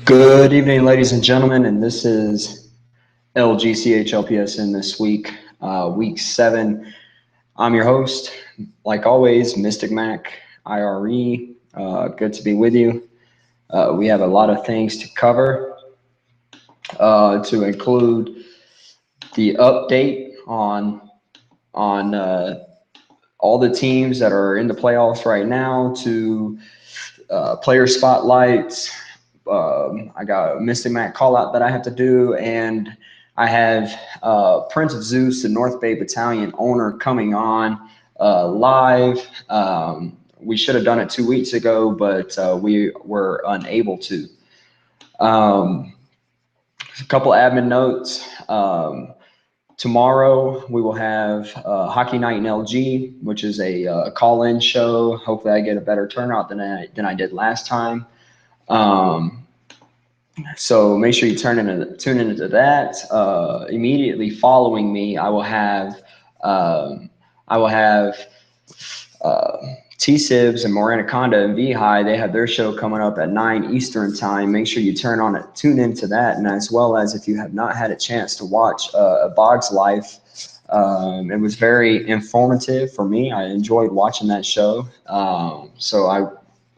Good evening, ladies and gentlemen, and this is Lgchlpsn this week, week 7. I'm your host, like always, Mystic Mac, IRE. Good to be with you. We have a lot of things to cover, to include the update on all the teams that are in the playoffs right now, to player spotlights. I got a Mystic Mac call out that I have to do, and I have Prince of Zeus, the North Bay Battalion owner, coming on live. We should have done it 2 weeks ago, but we were unable to. Um, a couple admin notes. Tomorrow we will have Hockey Night in LG, which is a call-in show. Hopefully, I get a better turnout than I did last time. Um, so make sure you tune into that. Immediately following me, um, I will have uh, T-Sibs and Moranaconda and V-High. They have their show coming up at 9 Eastern time. Make sure you tune into that, and as well as if you have not had a chance to watch A Bog's Life. It was very informative for me. I enjoyed watching that show. So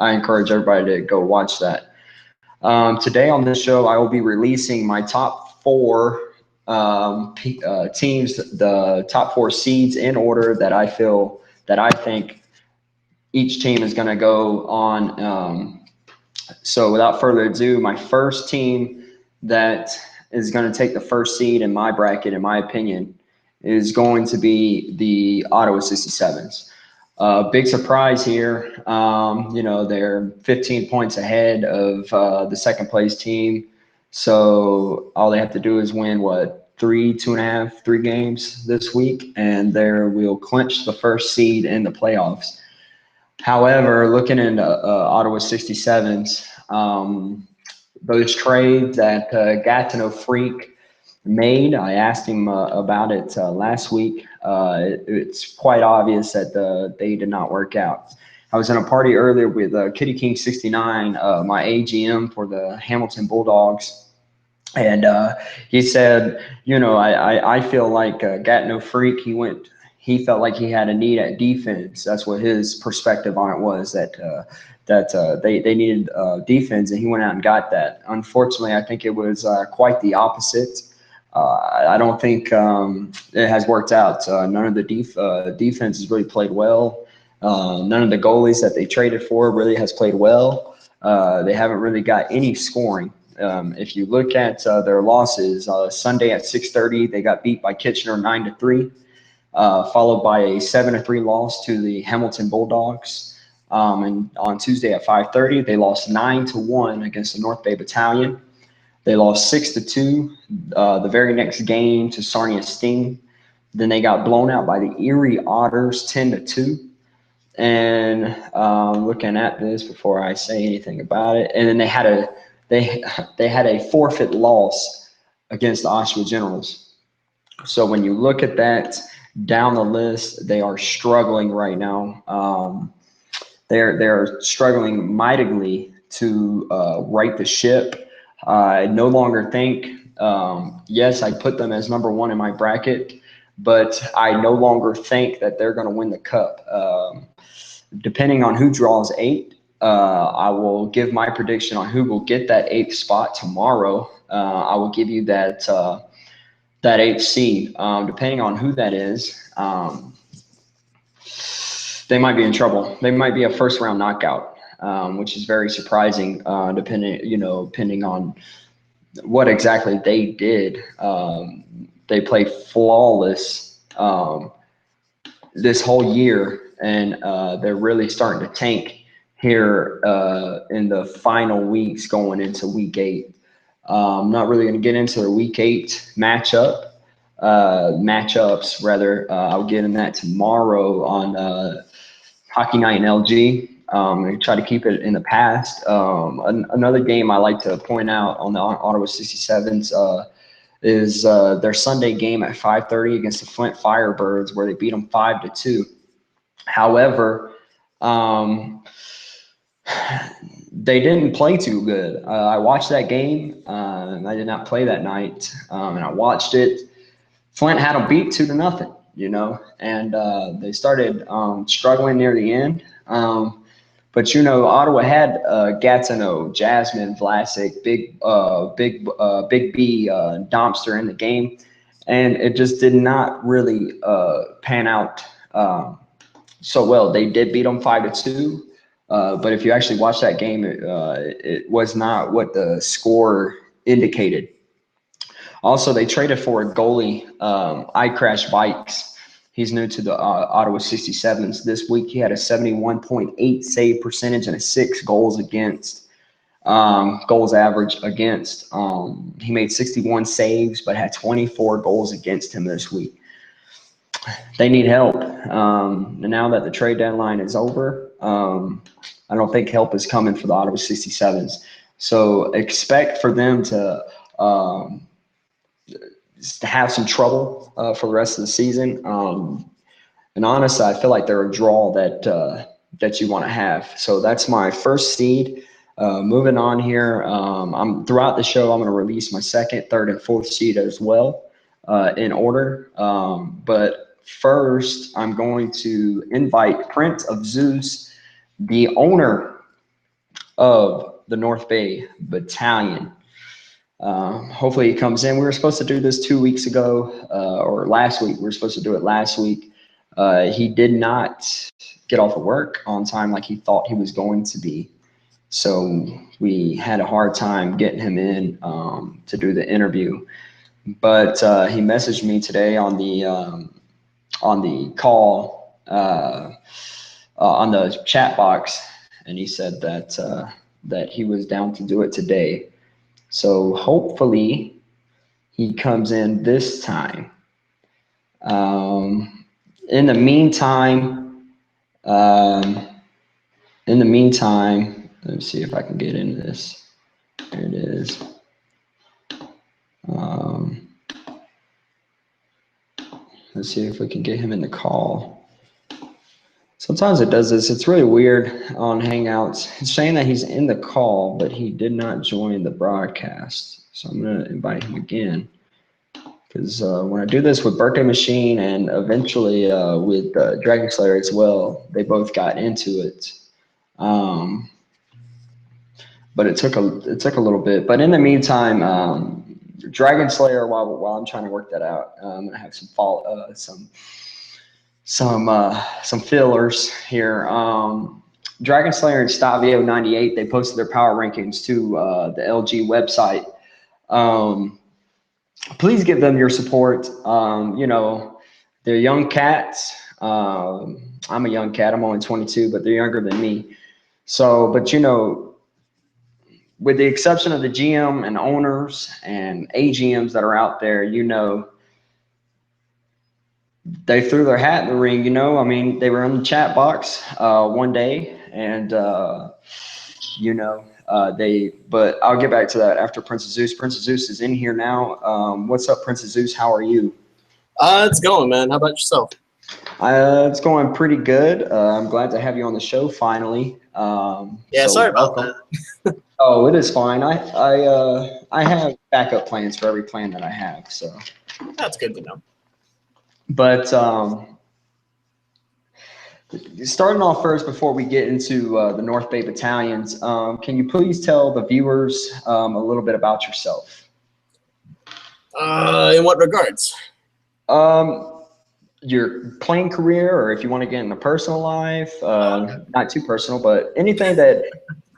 I encourage everybody to go watch that. Today on this show, I will be releasing my top four teams, the top four seeds in order that I think each team is going to go on. So without further ado, my first team that is going to take the first seed in my bracket, in my opinion, is going to be the Ottawa 67s. Big surprise here. They're 15 points ahead of the second place team. So all they have to do is win, two and a half, 3 games this week, and they will clinch the first seed in the playoffs. However, looking into Ottawa 67s, those trades that Gatineau Freak made, I asked him about it last week. It's quite obvious that they did not work out. I was in a party earlier with Kitty King 69, my AGM for the Hamilton Bulldogs. And he said, I feel like Gatineau Freak, he felt like he had a need at defense. That's what his perspective on it was, that they needed defense, and he went out and got that. Unfortunately, I think it was quite the opposite. I don't think it has worked out. None of the defense has really played well. None of the goalies that they traded for really has played well. They haven't really got any scoring. If you look at their losses, Sunday at 6:30, they got beat by Kitchener 9-3, followed by a 7-3 loss to the Hamilton Bulldogs. And on Tuesday at 5:30, they lost 9-1 against the North Bay Battalion. They lost 6-2 the very next game to Sarnia Sting. Then they got blown out by the Erie Otters 10-2. And looking at this before I say anything about it, and then they had a forfeit loss against the Oshawa Generals. So when you look at that down the list, they are struggling right now. They're struggling mightily to right the ship. I no longer think, yes, I put them as number one in my bracket, but I no longer think that they're going to win the cup. Depending on who draws eight, I will give my prediction on who will get that eighth spot tomorrow. I will give you that eighth seed. Depending on who that is, they might be in trouble. They might be a first round knockout, which is very surprising. Depending on what exactly they did. They played flawless this whole year, and they're really starting to tank here in the final weeks going into week 8. I'm not really going to get into the week 8 matchups rather. I'll get in that tomorrow on Hockey Night in LG. And try to keep it in the past. Another game I like to point out on the Ottawa 67s is their Sunday game at 5:30 against the Flint Firebirds, where they beat them 5-2. However, um, they didn't play too good. I watched that game. I did not play that night, and I watched it. Flint had them beat 2-0, and they started struggling near the end. But Ottawa had Gatineau, Jasmine, Vlasic, Big B, Domster in the game, and it just did not really pan out so well. They did beat them 5-2, but if you actually watch that game, it was not what the score indicated. Also, they traded for a goalie, I Crash Bikes. He's new to the Ottawa 67s. This week, he had a 71.8 save percentage and a 6 goals against, goals average against. He made 61 saves, but had 24 goals against him this week. They need help. Now that the trade deadline is over, I don't think help is coming for the Ottawa 67s. So expect for them to have some trouble for the rest of the season. And honestly, I feel like they're a draw that you want to have. So that's my first seed. Moving on here, throughout the show, I'm going to release my second, third, and fourth seed as well in order. But first, I'm going to invite Prince of Zeus, the owner of the North Bay Battalion. Hopefully he comes in. We were supposed to do this 2 weeks ago, or last week. We were supposed to do it last week. He did not get off of work on time like he thought he was going to be. So we had a hard time getting him in to do the interview. But he messaged me today on the call, on the chat box, and he said that he was down to do it today. So hopefully he comes in this time. In the meantime, let me see if I can get into this. There it is. Let's see if we can get him in the call. Sometimes it does this. It's really weird on Hangouts. It's saying that he's in the call, but he did not join the broadcast. So I'm going to invite him again. Because when I do this with Birthday Machine and eventually with Dragon Slayer as well, they both got into it. But it took a little bit. But in the meantime, Dragon Slayer, while I'm trying to work that out, I'm going to have some fillers here. Dragon Slayer and Stavio 98, they posted their power rankings to the LG website. Please give them your support. They're young cats. I'm a young cat. I'm only 22, but they're younger than me. So, but with the exception of the GM and owners and AGMs that are out there, they threw their hat in the ring, they were in the chat box one day and, but I'll get back to that after Prince of Zeus. Prince of Zeus is in here now. What's up, Prince of Zeus? How are you? It's going, man. How about yourself? It's going pretty good. I'm glad to have you on the show finally. Sorry about that. Oh, it is fine. I have backup plans for every plan that I have, so. That's good to know. But starting off first, before we get into the North Bay Battalions, can you please tell the viewers a little bit about yourself? In what regards? Your playing career, or if you want to get into personal life, not too personal, but anything that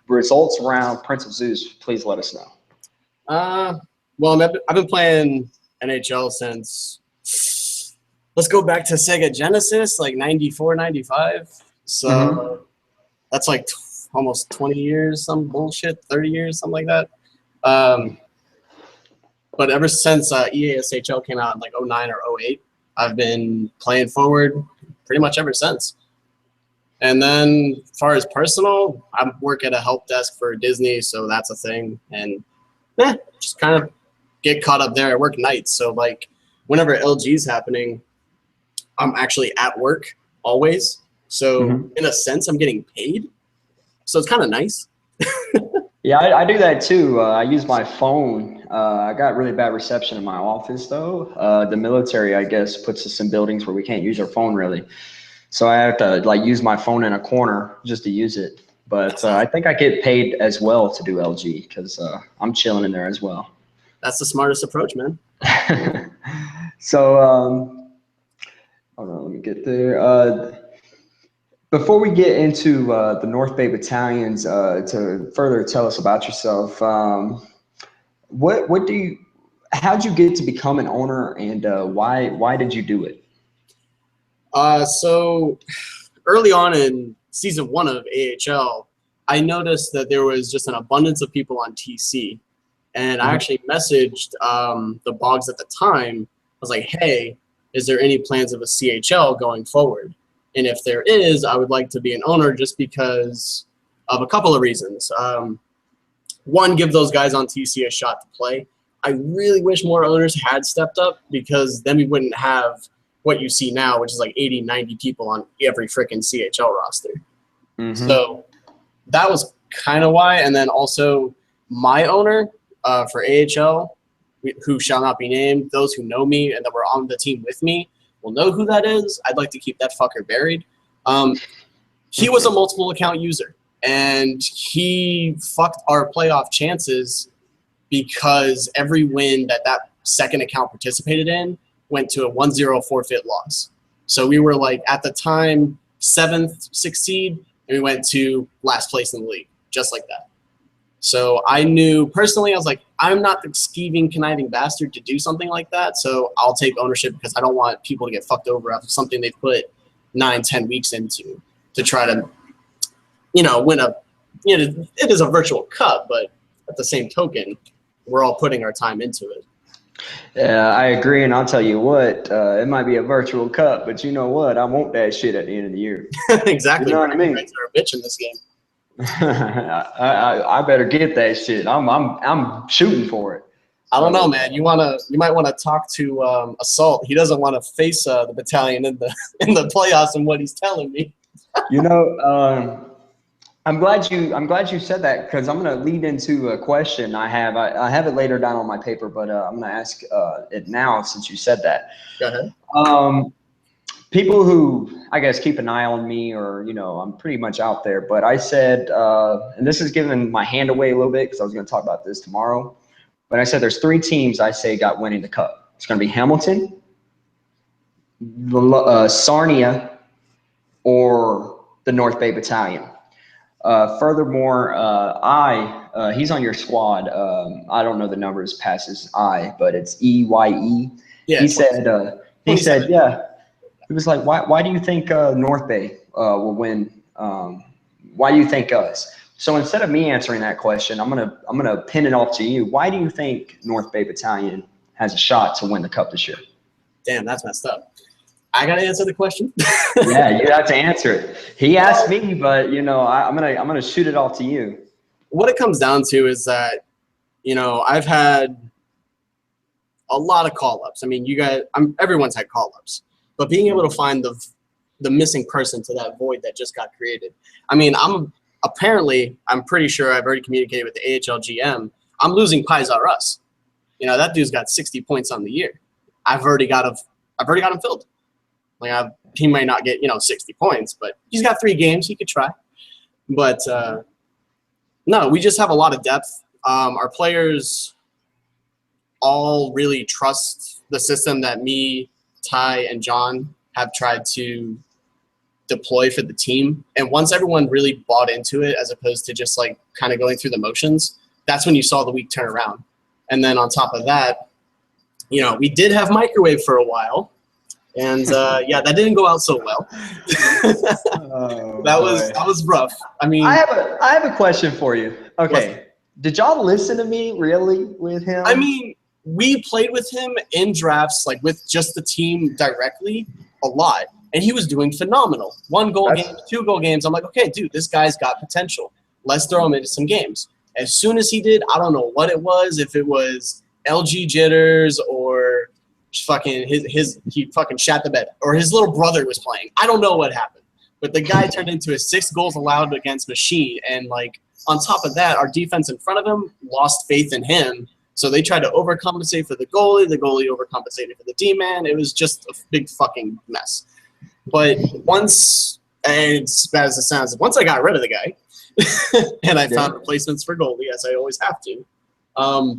results around Prince of Zeus, please let us know. Well, I've been playing NHL since, let's go back to Sega Genesis, like 94, 95. So that's like almost 20 years, some bullshit, 30 years, something like that. But ever since EASHL came out in like 09 or 08, I've been playing forward pretty much ever since. And then as far as personal, I work at a help desk for Disney, so that's a thing. And just kind of get caught up there. I work nights, so like whenever LG's happening, I'm actually at work always. So in a sense, I'm getting paid. So it's kind of nice. Yeah, I do that too. I use my phone. I got really bad reception in my office though. The military, I guess, puts us in buildings where we can't use our phone really. So I have to like use my phone in a corner just to use it. But I think I get paid as well to do LG because I'm chilling in there as well. That's the smartest approach, man. So hold on, let me get there. Before we get into the North Bay battalions, to further tell us about yourself, what do you? How'd you get to become an owner, and why did you do it? So early on in season 1 of AHL, I noticed that there was just an abundance of people on TC. And I actually messaged the Bogs at the time. I was like, hey, is there any plans of a CHL going forward? And if there is, I would like to be an owner just because of a couple of reasons. One, give those guys on TC a shot to play. I really wish more owners had stepped up because then we wouldn't have what you see now, which is like 80, 90 people on every freaking CHL roster. So that was kind of why. And then also my owner for AHL, who shall not be named, those who know me and that were on the team with me will know who that is. I'd like to keep that fucker buried. He was a multiple account user, and he fucked our playoff chances because every win that second account participated in went to a 1-0 forfeit loss. So we were like, at the time, 7th, 6th seed, and we went to last place in the league, just like that. So I knew personally, I was like, I'm not the skeeving, conniving bastard to do something like that. So I'll take ownership because I don't want people to get fucked over after something they put 9-10 weeks into to try to, win a, it is a virtual cup, but at the same token, we're all putting our time into it. Yeah, I agree, and I'll tell you what, it might be a virtual cup, but you know what? I want that shit at the end of the year. Exactly. You know what I mean? Are a bitch in this game. I better get that shit. I'm shooting for it. I don't know, man. You might want to talk to Assault. He doesn't want to face the battalion in the playoffs and what he's telling me. I'm glad you said that because I'm going to lead into a question I have. I have it later down on my paper, but I'm going to ask it now since you said that. Go ahead. People who, I guess, keep an eye on me or, I'm pretty much out there. But I said, and this is giving my hand away a little bit because I was going to talk about this tomorrow. But I said there's 3 teams I say got winning the cup. It's going to be Hamilton, Sarnia, or the North Bay Battalion. Furthermore, he's on your squad. I don't know the numbers past his I, but it's EYE. Yeah, he said, yeah. He was like, why do you think North Bay will win? Why do you think us? So instead of me answering that question, I'm gonna pin it off to you. Why do you think North Bay Battalion has a shot to win the cup this year? Damn, that's messed up. I gotta answer the question. Yeah, you have to answer it. He asked me, but I'm gonna shoot it off to you. What it comes down to is that I've had a lot of call-ups. I mean, everyone's had call-ups. But being able to find the missing person to that void that just got created. I mean, I'm pretty sure I've already communicated with the AHL GM. I'm losing Pizar Russ. That dude's got 60 points on the year. I've already got him filled. Like he might not get 60 points, but he's got 3 games. He could try. But no, we just have a lot of depth. Our players all really trust the system that me, Ty, and John have tried to deploy for the team. And once everyone really bought into it, as opposed to just like kind of going through the motions, that's when you saw the week turn around. And then on top of that, we did have microwave for a while. And yeah, that didn't go out so well. That was rough. I mean, I have a question for you. Okay. Did y'all listen to me really with him? I mean, we played with him in drafts, like with just the team directly, a lot. And he was doing phenomenal. 1-goal games, 2-goal games. I'm like, okay, dude, this guy's got potential. Let's throw him into some games. As soon as he did, I don't know what it was, if it was LG jitters or fucking he fucking shat the bed. Or his little brother was playing. I don't know what happened. But the guy turned into a 6 goals allowed against machine. And like on top of that, our defense in front of him lost faith in him. So they tried to overcompensate for the goalie. The goalie overcompensated for the D-man. It was just a big fucking mess. But once, and as bad as it sounds, once I got rid of the guy and I found replacements for goalie, as I always have to,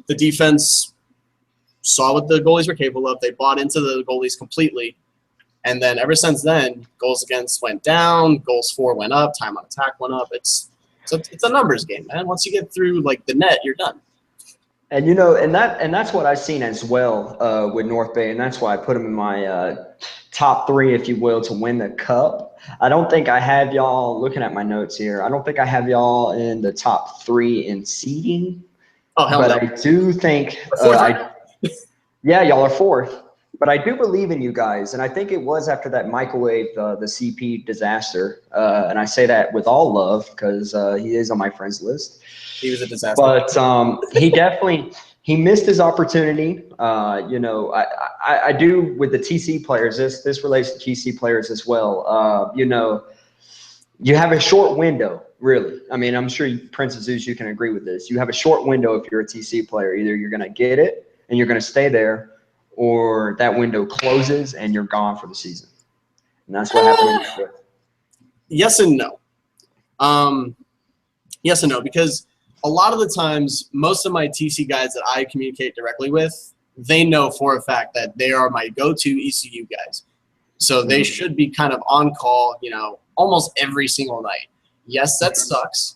the defense saw what the goalies were capable of. They bought into the goalies completely. And then ever since then, goals against went down, goals for went up, time on attack went up. It's a numbers game, man. Once you get through like the net, you're done. And you know, and that's what I've seen as well with North Bay, and that's why I put them in my top 3, if you will, to win the cup. I don't think I have y'all, looking at my notes here, I don't think I have y'all in the top 3 in seeding. Oh, hell but no. I do think yeah, y'all are 4th. But I do believe in you guys, and I think it was after that microwave, the CP disaster, and I say that with all love because he is on my friends list. He was a disaster. But he missed his opportunity. You know, I do with the TC players. This relates to TC players as well. You know, you have a short window, really. I mean, I'm sure Prince of Zeus, you can agree with this. You have a short window if you're a TC player. Either you're going to get it and you're going to stay there, or that window closes and you're gone for the season. And that's what happened with. Yes and no. Yes and no, because a lot of the times, most of my TC guys that I communicate directly with, they know for a fact that they are my go-to ECU guys. So they should be kind of on call, you know, almost every single night. Yes, that sucks,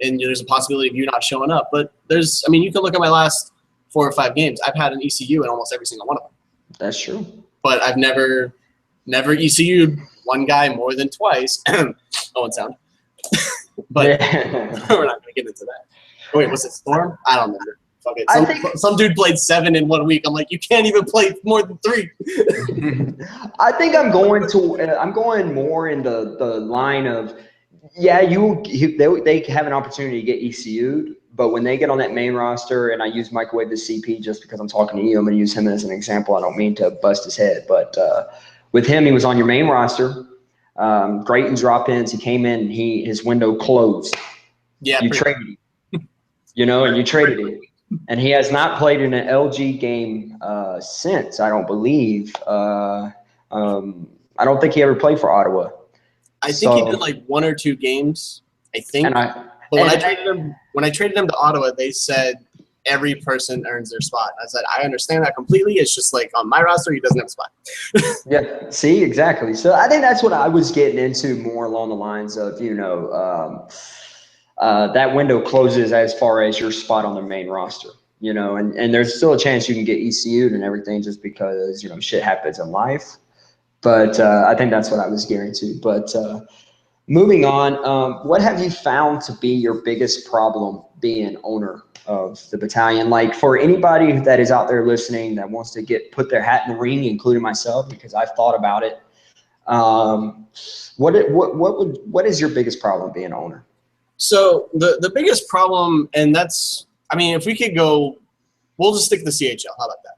and there's a possibility of you not showing up. But there's, I mean, you can look at my last 4 or 5 games. I've had an ECU in almost every single one of them. That's true. But I've never ECU'd one guy more than twice. Owen sound. But we're not going to get into that. Oh, wait, was it Storm? I don't remember. Fuck it. Some dude played 7 in 1 week. I'm like, you can't even play more than 3. I think I'm going more in the line of, yeah, they have an opportunity to get ECU'd, but when they get on that main roster, and I use Microwave the CP just because I'm talking to you, I'm going to use him as an example. I don't mean to bust his head, but with him, he was on your main roster. Great in drop-ins. He came in, and his window closed. Yeah, you traded him. You know, and you traded him. And he has not played in an LG game since, I don't believe. I don't think he ever played for Ottawa. I think he did like 1 or 2 games, I think. But when I traded him to Ottawa, they said every person earns their spot. I said, I understand that completely. It's just like on my roster, he doesn't have a spot. Yeah, see, exactly. So I think that's what I was getting into, more along the lines of, you know, that window closes as far as your spot on the main roster, you know, and there's still a chance you can get ECU'd and everything just because, you know, shit happens in life. But I think that's what I was gearing to. But moving on, what have you found to be your biggest problem being owner of the battalion? Like, for anybody that is out there listening that wants to put their hat in the ring, including myself, because I've thought about it. What is your biggest problem being owner? So the biggest problem, and that's, I mean, if we could go, we'll just stick to the CHL. How about that?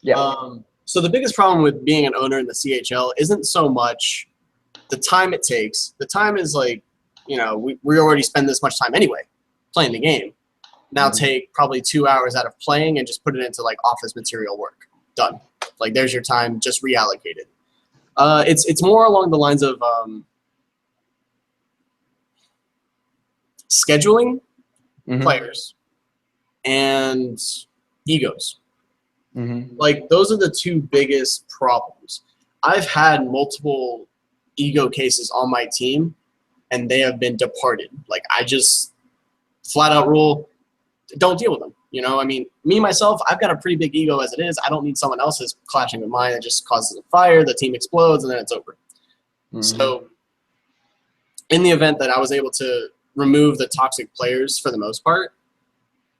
Yeah. So the biggest problem with being an owner in the CHL isn't so much the time it takes. The time is like, you know, we already spend this much time anyway playing the game. Now take probably 2 hours out of playing and just put it into like office material work. Done. Like, there's your time just reallocated. It's more along the lines of scheduling players and egos. Like, those are the 2 biggest problems. I've had multiple ego cases on my team, and they have been departed. Like, I just flat out rule, don't deal with them. You know, I mean, me, myself, I've got a pretty big ego as it is. I don't need someone else's clashing with mine that just causes a fire, the team explodes, and then it's over. So in the event that I was able to remove the toxic players for the most part,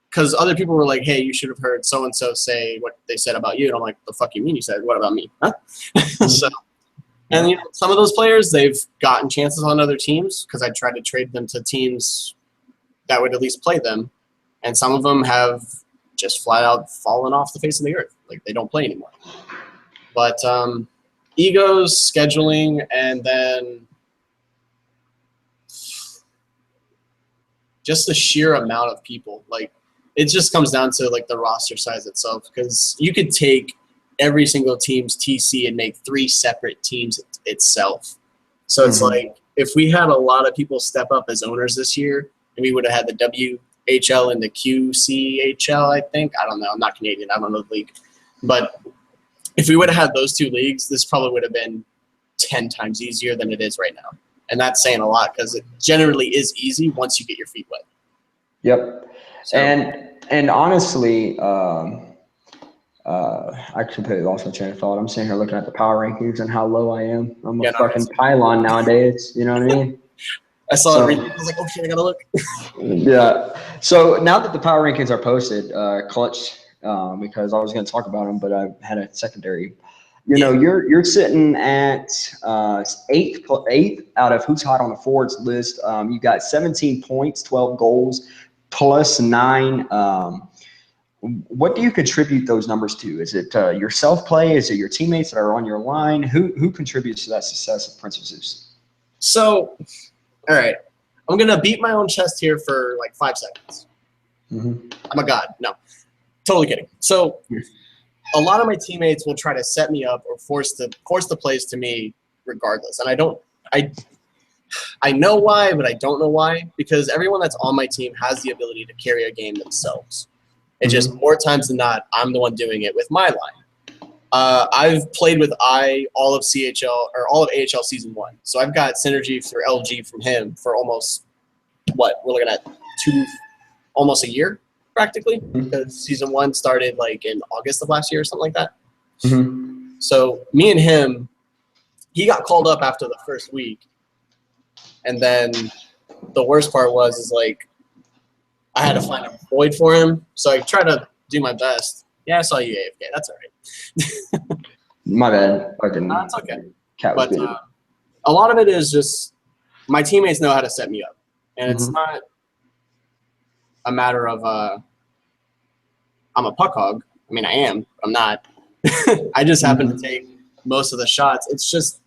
because other people were like, hey, you should have heard so-and-so say what they said about you. And I'm like, the fuck you mean you said? What about me? Huh? So, and you know, some of those players, they've gotten chances on other teams because I tried to trade them to teams that would at least play them. And some of them have just flat out fallen off the face of the earth. Like, they don't play anymore. But egos, scheduling, and then just the sheer amount of people. Like, it just comes down to like the roster size itself, because you could take every single team's TC and make 3 separate teams itself. So it's like, if we had a lot of people step up as owners this year, and we would have had the WHL and the QCHL, I think. I don't know. I'm not Canadian. I don't know the league. But if we would have had those 2 leagues, this probably would have been 10 times easier than it is right now. And that's saying a lot, because it generally is easy once you get your feet wet. Yep. So, and honestly, I completely lost my train of thought. I'm sitting here looking at the power rankings and how low I am. I'm a fucking pylon nowadays. You know what I mean? I saw it. I was like, oh shit, I gotta look. Yeah. So now that the power rankings are posted, Clutch, because I was going to talk about them, but I had a secondary. You know, you're sitting at eighth out of who's hot on the forwards list. You got 17 points, 12 goals, plus 9. What do you contribute those numbers to? Is it your self-play? Is it your teammates that are on your line? Who contributes to that success of Prince of Zeus? So, all right, I'm going to beat my own chest here for like 5 seconds. I'm a god. No, totally kidding. So a lot of my teammates will try to set me up or force the plays to me regardless. And I know why, but I don't know why, because everyone that's on my team has the ability to carry a game themselves. It's just more times than not, I'm the one doing it with my line. I've played with all of CHL or all of AHL season 1. So I've got synergy for LG from him for almost, we're looking at almost a year practically, because season 1 started like in August of last year or something like that. So me and him, he got called up after the first week. And then the worst part is like, I had to find a void for him. So I tried to do my best. Yeah, I saw you AFK. That's all right. My bad. No, it's okay. But a lot of it is just my teammates know how to set me up. And it's not a matter of I'm a puck hog. I mean, I am. I'm not. I just happen to take most of the shots. It's just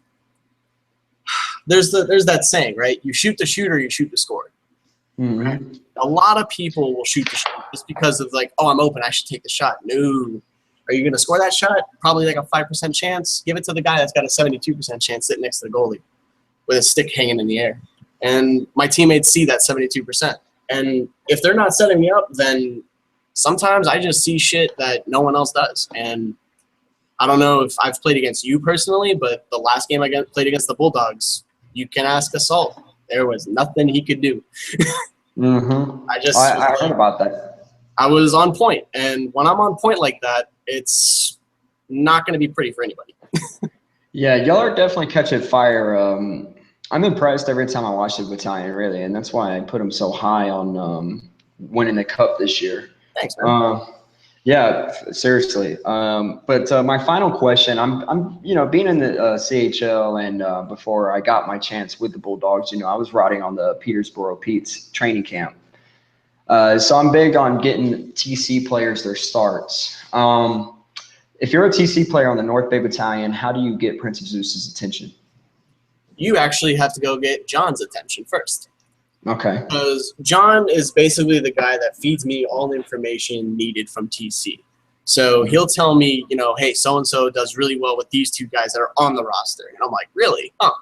there's that saying, right? You shoot the shooter, you shoot the scorer. Right? A lot of people will shoot the shot just because of like, oh, I'm open, I should take the shot. No. Are you going to score that shot? Probably like a 5% chance. Give it to the guy that's got a 72% chance sitting next to the goalie with his stick hanging in the air. And my teammates see that 72%. And if they're not setting me up, then sometimes I just see shit that no one else does. And I don't know if I've played against you personally, but the last game I played against the Bulldogs, you can ask Assault. There was nothing he could do. I heard about that. I was on point. And when I'm on point like that, it's not going to be pretty for anybody. Yeah, y'all are definitely catching fire. I'm impressed every time I watch the battalion, really, and that's why I put them so high on winning the cup this year. Thanks, man. Yeah, seriously. But my final question, I'm being in the CHL and before I got my chance with the Bulldogs, I was riding on the Petersboro Pete's training camp. So I'm big on getting TC players their starts. If you're a TC player on the North Bay Battalion, how do you get Prince of Zeus's attention? You actually have to go get John's attention first. Okay. Because John is basically the guy that feeds me all the information needed from TC. So he'll tell me, hey, so-and-so does really well with these 2 guys that are on the roster. And I'm like, really? Huh.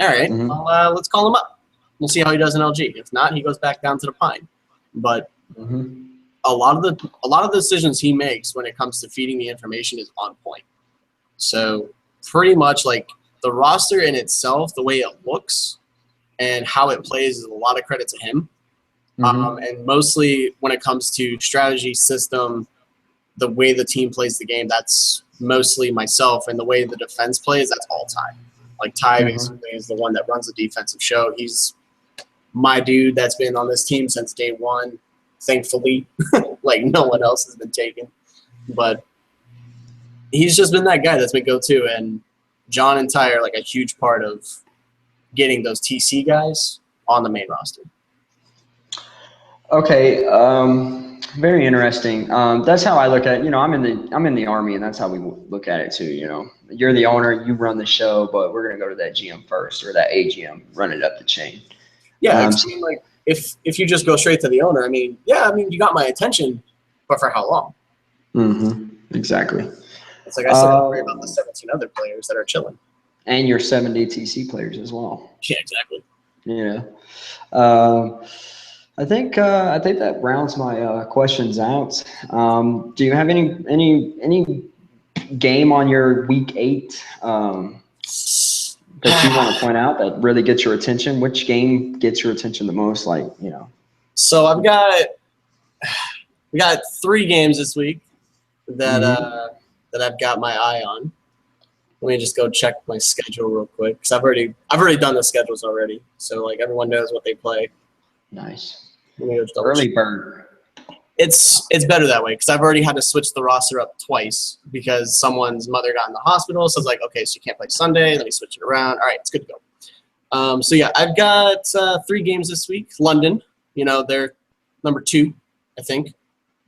All right. Well, let's call him up. We'll see how he does in LG. If not, he goes back down to the Pine. But a lot of the decisions he makes when it comes to feeding the information is on point. So pretty much like the roster in itself, the way it looks and how it plays is a lot of credit to him. And mostly when it comes to strategy, system, the way the team plays the game, that's mostly myself. And the way the defense plays, that's all Ty. Like Ty basically is the one that runs the defensive show. He's my dude that's been on this team since day 1, thankfully. Like no one else has been taken. But he's just been that guy that's been go-to. And John and Ty are like a huge part of getting those TC guys on the main roster. Okay, very interesting. That's how I look at it. I'm in the Army, and that's how we look at it too. You're the owner, you run the show, but we're gonna go to that GM first or that AGM, run it up the chain. Yeah, if you just go straight to the owner, I mean, yeah, I mean, you got my attention, but for how long? Mm-hmm. Exactly. It's like I still got to worry about the 17 other players that are chilling. And your 7 DTC players as well. Yeah, exactly. Yeah. I think that rounds my questions out. Do you have any game on your week 8 that you want to point out that really gets your attention? Which game gets your attention the most? Like, you know. So we got 3 games this week that that I've got my eye on. Let me just go check my schedule real quick because I've already done the schedules already. So like everyone knows what they play. Nice. Let me go Early bird. It's better that way because I've already had to switch the roster up twice because someone's mother got in the hospital. So it's like, okay, so you can't play Sunday. Let me switch it around. All right, it's good to go. So yeah, I've got 3 games this week. London, you know, they're number 2, I think.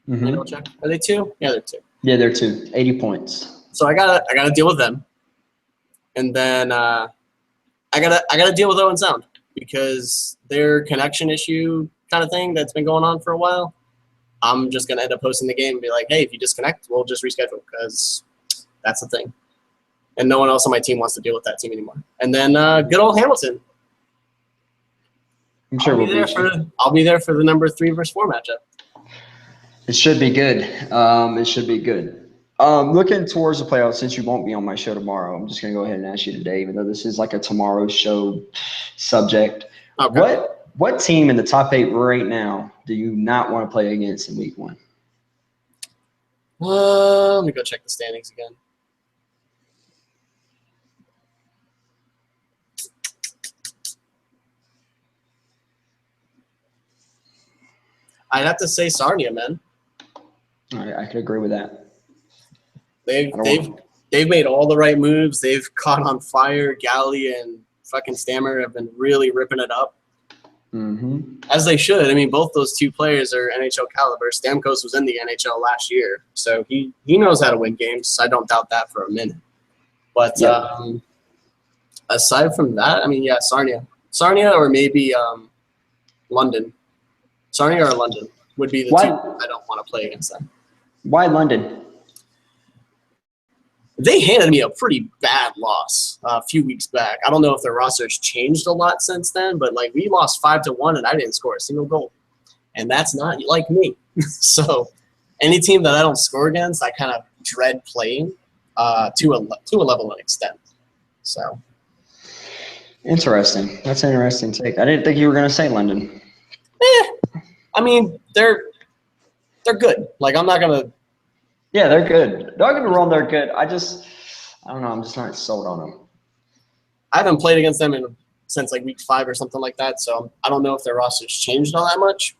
Mm-hmm. Check. Are they 2? Yeah, they're 2. Yeah, they're 2. 80 points. So I gotta deal with them, and then I gotta deal with Owen Sound because their connection issue kind of thing that's been going on for a while. I'm just gonna end up posting the game and be like, hey, if you disconnect, we'll just reschedule because that's the thing. And no one else on my team wants to deal with that team anymore. And then good old Hamilton. I'm sure I'll be there for the number 3 versus 4 matchup. It should be good. It should be good. Looking towards the playoffs, since you won't be on my show tomorrow, I'm just going to go ahead and ask you today, even though this is like a tomorrow show subject. Okay. What team in the top 8 right now do you not want to play against in week 1? Let me go check the standings again. I'd have to say Sarnia, man. I could agree with that. They've made all the right moves. They've caught on fire. Galley and fucking Stammer have been really ripping it up. Mm-hmm. As they should. I mean, both those 2 players are NHL caliber. Stamkos was in the NHL last year, so he knows how to win games. I don't doubt that for a minute. But aside from that, I mean, yeah, Sarnia or maybe London. Sarnia or London would be the 2 I don't want to play against them. Why London? They handed me a pretty bad loss a few weeks back. I don't know if their roster's changed a lot since then, but like we lost 5-1 and I didn't score a single goal. And that's not like me. So any team that I don't score against, I kind of dread playing to a level and extent. So interesting. That's an interesting take. I didn't think you were going to say London. I mean, they're good. Like I'm not going to. Yeah, they're good. Don't get me wrong, they're good. I don't know. I'm just not sold on them. I haven't played against them since like week 5 or something like that, so I don't know if their roster's changed all that much.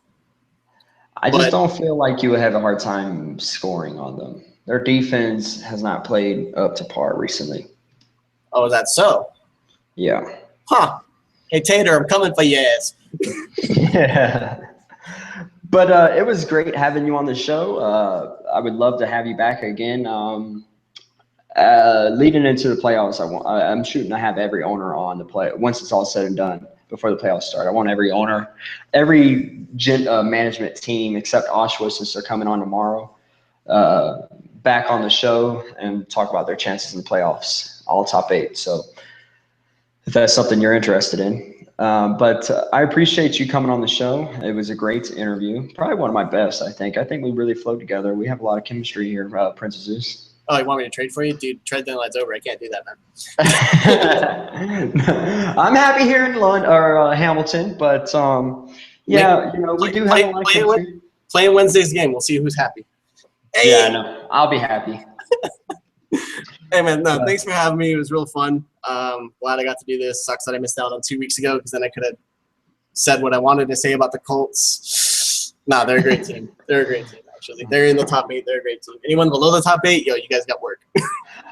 I just don't feel like you would have a hard time scoring on them. Their defense has not played up to par recently. Oh, is that so? Yeah. Huh. Hey, Tater, I'm coming for your ass. Yeah. But it was great having you on the show. I would love to have you back again. Leading into the playoffs, I'm shooting to have every owner on the play once it's all said and done before the playoffs start. I want every owner, every management team except Oshawa, since they're coming on tomorrow, back on the show and talk about their chances in the playoffs, all top 8. So if that's something you're interested in. But I appreciate you coming on the show. It was a great interview. Probably one of my best, I think. I think we really flowed together. We have a lot of chemistry here, Princesses. Oh, you want me to trade for you? Dude, trade deadline's over. I can't do that, man. I'm happy here in London or Hamilton, but yeah, we do have a lot of chemistry. Playing Wednesday's game. We'll see who's happy. Hey! Yeah, I know. I'll be happy. Hey, man, no, thanks for having me. It was real fun. Glad I got to do this. Sucks that I missed out on 2 weeks ago because then I could have said what I wanted to say about the Colts. No, they're a great team. They're a great team, actually. They're in the top 8. They're a great team. Anyone below the top 8, you guys got work.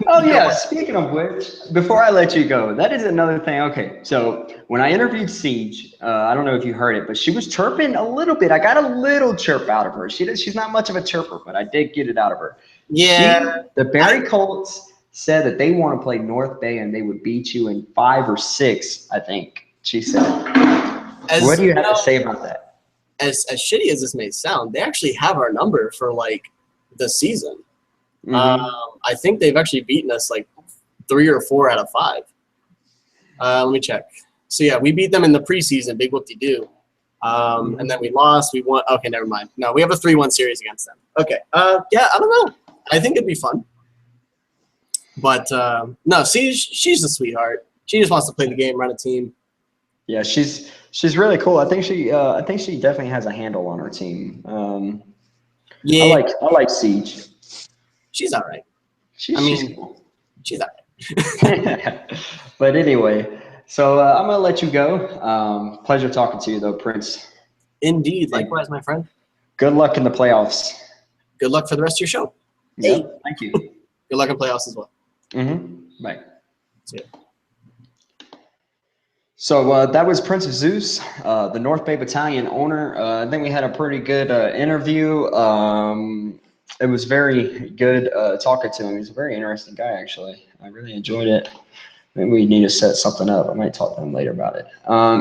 Oh, yeah. Speaking of which, before I let you go, that is another thing. Okay, so when I interviewed Siege, I don't know if you heard it, but she was chirping a little bit. I got a little chirp out of her. She's not much of a chirper, but I did get it out of her. Yeah. The Barry Colts said that they want to play North Bay and they would beat you in 5 or 6, I think she said. What do you have to say about that? As shitty as this may sound, they actually have our number for like the season. I think they've actually beaten us like 3 or 4 out of 5. Let me check. So yeah, we beat them in the preseason. Big whoop-de-doo. And then we lost. We won. Okay, never mind. No, we have a 3-1 series against them. Okay. Yeah, I don't know. I think it'd be fun. But no, she's a sweetheart. She just wants to play the game, run a team. Yeah, she's really cool. I think she definitely has a handle on her team. Yeah, I like Siege. She's all right. She's cool. She's all right. But anyway, so I'm gonna let you go. Pleasure talking to you, though, Prince. Indeed. Likewise, my friend. Good luck in the playoffs. Good luck for the rest of your show. Yeah, thank you. Good luck in playoffs as well. Bye. See ya. So that was Prince of Zeus, the North Bay Battalion owner. I think we had a pretty good interview. It was very good talking to him. He's a very interesting guy, actually. I really enjoyed it. Maybe we need to set something up. I might talk to him later about it.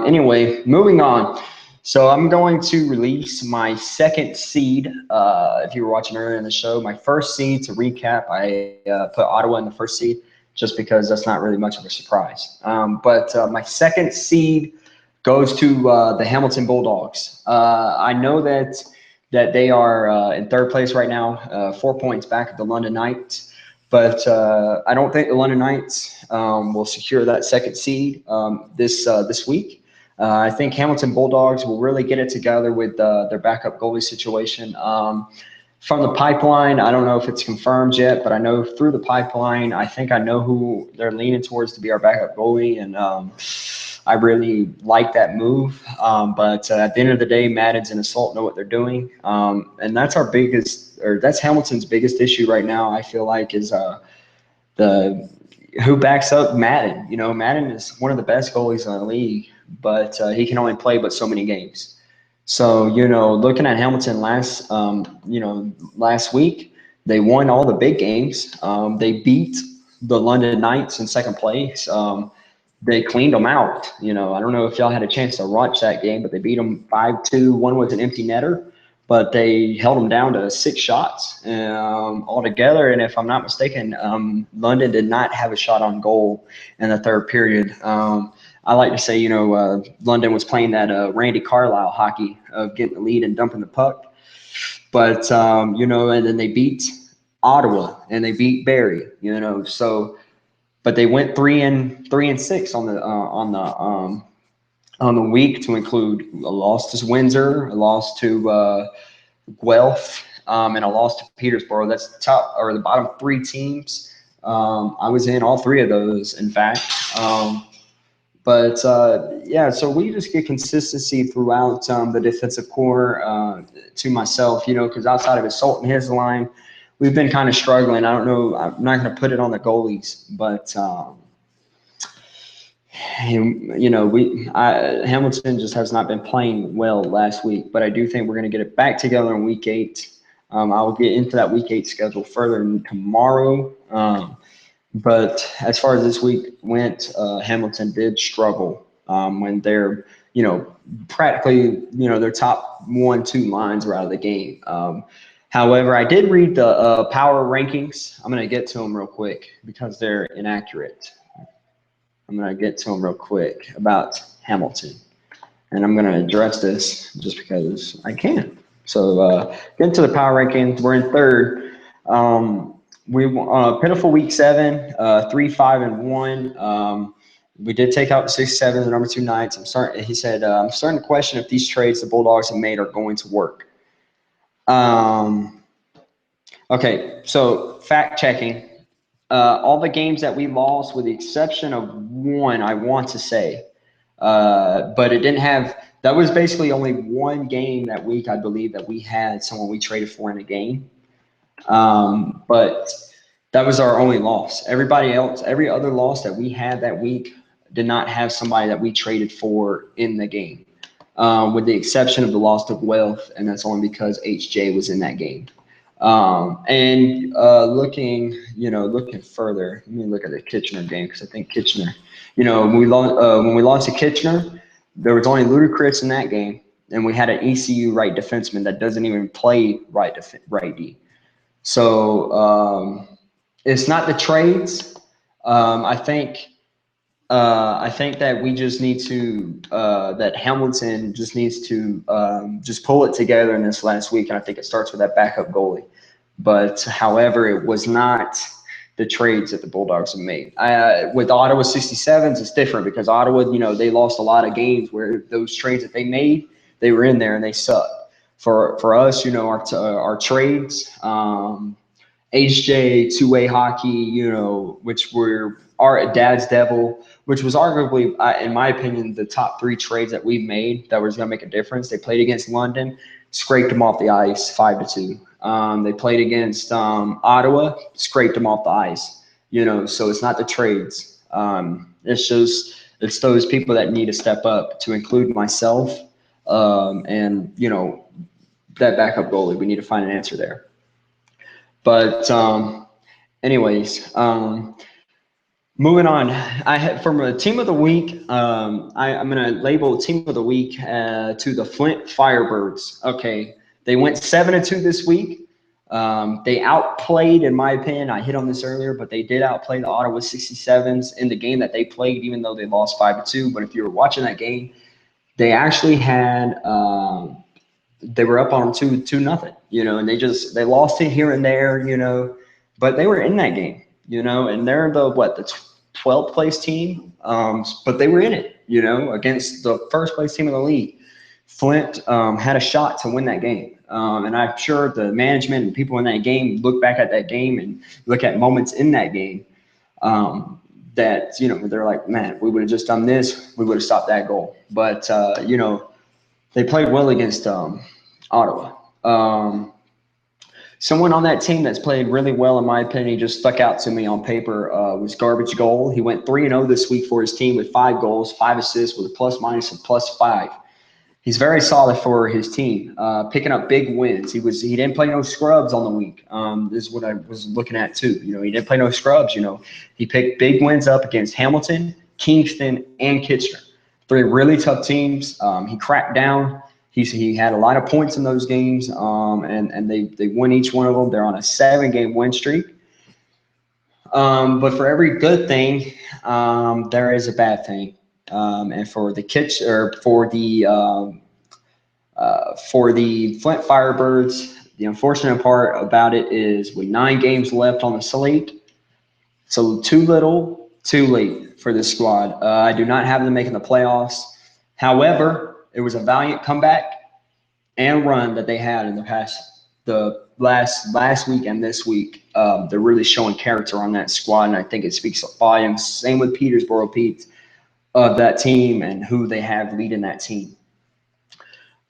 Anyway, moving on. So I'm going to release my second seed. If you were watching earlier in the show, my first seed, to recap, I put Ottawa in the first seed, just because that's not really much of a surprise. But my second seed goes to the Hamilton Bulldogs. I know that they are in third place right now, 4 points back at the London Knights. But I don't think the London Knights will secure that second seed this week. I think Hamilton Bulldogs will really get it together with their backup goalie situation. From the pipeline, I don't know if it's confirmed yet, but I know through the pipeline, I think I know who they're leaning towards to be our backup goalie, and I really like that move. But at the end of the day, Madden's and Assault know what they're doing, and that's that's Hamilton's biggest issue right now. I feel like is the who backs up Madden. You know, Madden is one of the best goalies in the league, but he can only play but so many games. So, looking at Hamilton last week, they won all the big games. They beat the London Knights in second place. They cleaned them out. I don't know if y'all had a chance to watch that game, but they beat them 5-2. One was an empty netter, but they held them down to 6 shots altogether. And if I'm not mistaken, London did not have a shot on goal in the third period. I like to say, London was playing that Randy Carlisle hockey of getting the lead and dumping the puck. But, and then they beat Ottawa and they beat Barrie, but they went 3-6 on the week, to include a loss to Windsor, a loss to Guelph, and a loss to Peterborough. That's the bottom 3 teams. I was in all 3 of those, in fact. So we just get consistency throughout the defensive core. To myself, because outside of Assault and his line, we've been kind of struggling. I don't know. I'm not going to put it on the goalies, but Hamilton just has not been playing well last week. But I do think we're going to get it back together in week 8. I will get into that week 8 schedule further tomorrow. But as far as this week went, Hamilton did struggle when they're, practically, their top 1-2 lines are out of the game. However, I did read the power rankings. I'm going to get to them real quick because they're inaccurate. I'm going to get to them real quick about Hamilton. And I'm going to address this just because I can. So get into the power rankings. We're in third. We pitiful week 7, 3-5-1. We did take out 6-7, the number 2 Knights. He said, I'm starting to question if these trades the Bulldogs have made are going to work. Okay, so fact checking. All the games that we lost, with the exception of 1, I want to say, but it didn't have. That was basically only 1 game that week, I believe, that we had someone we traded for in a game. But that was our only loss. Everybody else, every other loss that we had that week did not have somebody that we traded for in the game, with the exception of the loss to Guelph, and that's only because HJ was in that game. Looking further, let me look at the Kitchener game, because I think Kitchener, when we lost to Kitchener, There was only Ludacris in that game, and we had an ECU right defenseman that doesn't even play right D. So it's not the trades. I think that we just need to that Hamilton just needs to just pull it together in this last week, and I think it starts with that backup goalie. But however, it was not the trades that the Bulldogs have made. With Ottawa 67s, it's different because Ottawa, they lost a lot of games where those trades that they made, they were in there and they sucked. For us, our trades, HJ, two-way hockey, which were our Dad's Devil, which was arguably, in my opinion, the top 3 trades that we've made that was going to make a difference. They played against London, scraped them off the ice 5-2. They played against Ottawa, scraped them off the ice. So it's not the trades. It's those people that need to step up, to include myself, and that backup goalie. We need to find an answer there. But anyways, moving on. I had from a team of the week. I'm gonna label team of the week to the Flint Firebirds. Okay, they went 7-2 this week. They outplayed, in my opinion. I hit on this earlier, but they did outplay the Ottawa 67s in the game that they played, even though they lost 5-2. But if you were watching that game, they actually had. They were up on 2-0, and they lost it here and there, but they were in that game, and they're the 12th place team, but they were in it, against the first place team in the league. Flint had a shot to win that game, and I'm sure the management and people in that game look back at that game and look at moments in that game that they're like, man, we would have just done this, we would have stopped that goal, but they played well against Ottawa. Someone on that team that's played really well, in my opinion, just stuck out to me on paper, was Garbage Goal. He went 3-0 this week for his team with 5 goals, 5 assists, with a plus-minus of +5. He's very solid for his team, picking up big wins. He didn't play no scrubs on the week. This is what I was looking at too. He didn't play no scrubs. He picked big wins up against Hamilton, Kingston, and Kitchener. 3 really tough teams. He cracked down. He had a lot of points in those games, and they won each one of them. They're on a 7-game win streak. But for every good thing, there is a bad thing. And for the Flint Firebirds, the unfortunate part about it is with 9 games left on the slate, so too little, too late for this squad. I do not have them making the playoffs. However, it was a valiant comeback and run that they had in the last week and this week. They're really showing character on that squad, and I think it speaks volumes. Same with Petersboro Pete, of that team and who they have leading that team.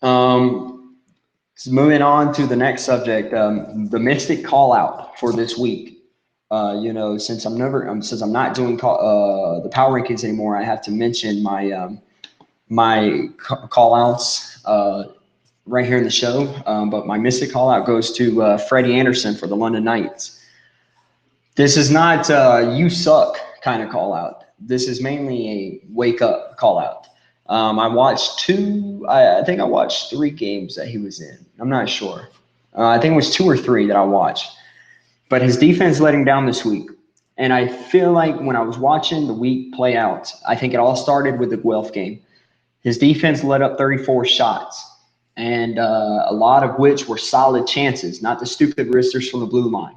So moving on to the next subject, the Mystic call out for this week. Since I'm not doing the power rankings anymore, I have to mention my call outs right here in the show. But my Mystic call out goes to Freddie Anderson for the London Knights. This is not you suck kind of call out. This is mainly a wake up call out. I watched 2. I think I watched 3 games that he was in. I'm not sure. I think it was 2 or 3 that I watched. But his defense let him down this week. And I feel like when I was watching the week play out, I think it all started with the Guelph game. His defense let up 34 shots, and a lot of which were solid chances, not the stupid wristers from the blue line.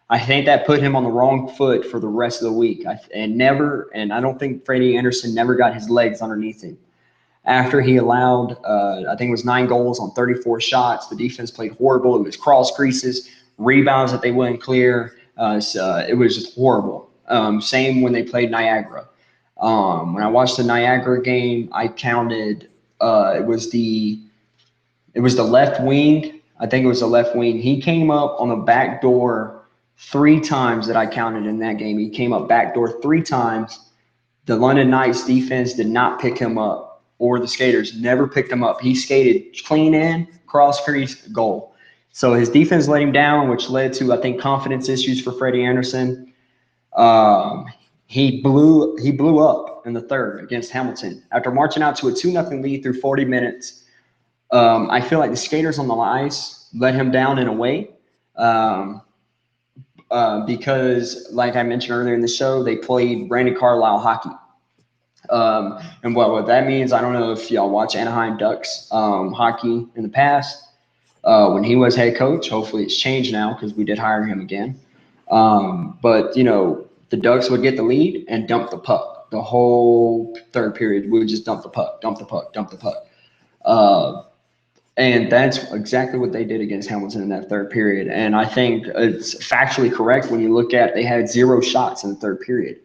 I think that put him on the wrong foot for the rest of the week. And I don't think Freddie Anderson never got his legs underneath him. After he allowed, I think it was 9 goals on 34 shots, the defense played horrible. It was cross creases, rebounds that they wouldn't clear. It was just horrible. Same when they played Niagara. When I watched the Niagara game, I counted. It was the left wing. I think it was the left wing. He came up on the back door 3 times that I counted in that game. He came up back door 3 times. The London Knights defense did not pick him up, or the skaters never picked him up. He skated clean in, cross crease, goal. So his defense let him down, which led to, I think, confidence issues for Freddie Anderson. He blew up in the third against Hamilton. After marching out to a 2-0 lead through 40 minutes, I feel like the skaters on the ice let him down in a way. Because, like I mentioned earlier in the show, they played Brandon Carlisle hockey. And what that means, I don't know if y'all watch Anaheim Ducks hockey in the past. When he was head coach, hopefully it's changed now because we did hire him again. But, you know, the Ducks would get the lead and dump the puck. The whole third period, we would just dump the puck, dump the puck, dump the puck. And that's exactly what they did against Hamilton in that third period. And I think it's factually correct when you look at they had 0 shots in the third period.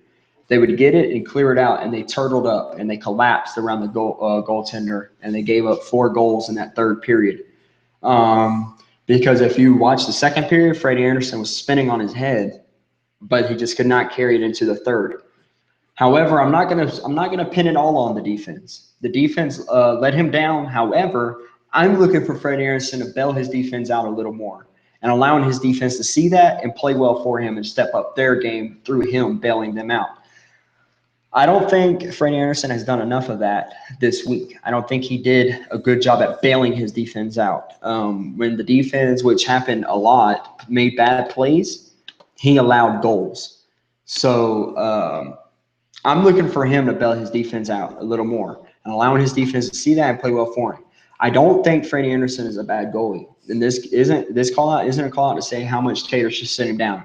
They would get it and clear it out, and they turtled up and they collapsed around the goaltender, and they gave up 4 goals in that third period. Because if you watch the second period, Freddie Anderson was spinning on his head, but he just could not carry it into the third. However, I'm not gonna pin it all on the defense. The defense let him down. However, I'm looking for Freddie Anderson to bail his defense out a little more and allowing his defense to see that and play well for him and step up their game through him bailing them out. I don't think Freddie Anderson has done enough of that this week. I don't think he did a good job at bailing his defense out. When the defense, which happened a lot, made bad plays, he allowed goals. So I'm looking for him to bail his defense out a little more and allowing his defense to see that and play well for him. I don't think Freddie Anderson is a bad goalie. And this call out isn't a call out to say how much Tater should sit him down.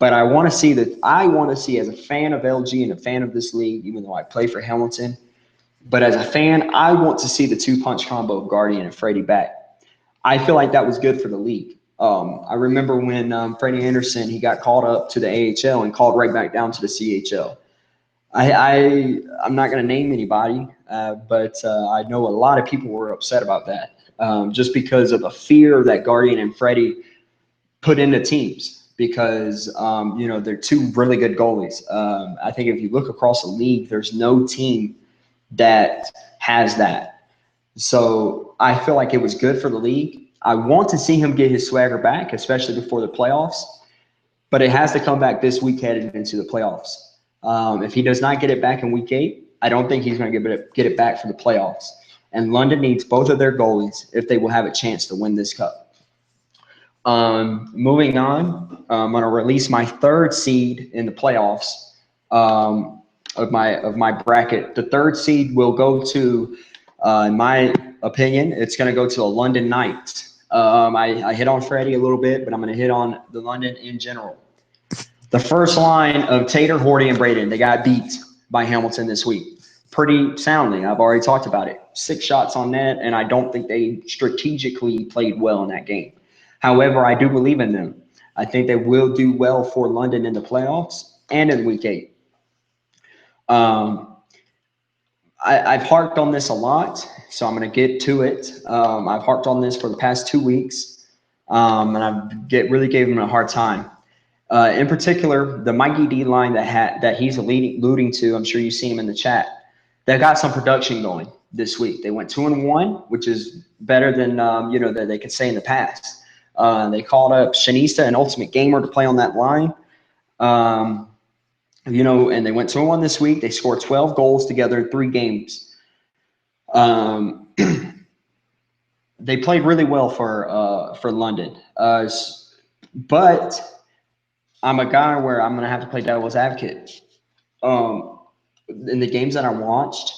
But I want to see as a fan of LG and a fan of this league, even though I play for Hamilton, but as a fan, I want to see the 2-punch combo of Guardian and Freddie back. I feel like that was good for the league. I remember when Freddie Anderson, he got called up to the AHL and called right back down to the CHL. I'm not going to name anybody, but I know a lot of people were upset about that just because of the fear that Guardian and Freddie put into teams because, you know, they're 2 really good goalies. I think if you look across the league, there's no team that has that. So I feel like it was good for the league. I want to see him get his swagger back, especially before the playoffs, but it has to come back this week headed into the playoffs. If he does not get it back in week 8, I don't think he's going to get it back for the playoffs. And London needs both of their goalies if they will have a chance to win this cup. Moving on, I'm going to release my 3rd seed in the playoffs of my bracket. The 3rd seed will go to, in my opinion, it's going to go to the London Knights. I hit on Freddie a little bit, but I'm going to hit on the London in general. The first line of Tater, Horty, and Braden, they got beat by Hamilton this week pretty soundly. I've already talked about it. 6 shots on net, and I don't think they strategically played well in that game. However, I do believe in them. I think they will do well for London in the playoffs and in week 8. I've harped on this a lot, so I'm going to get to it. I've harped on this for the past 2 weeks, and I've really gave them a hard time. In particular, the Mikey D line that he's alluding to, I'm sure you've seen him in the chat, they got some production going this week. They went 2-1, which is better than that they could say in the past. They called up Shanista and Ultimate Gamer to play on that line. And they went 2-1 this week. They scored 12 goals together in 3 games. They played really well for London. But I'm a guy where I'm going to have to play devil's advocate. In the games that I watched,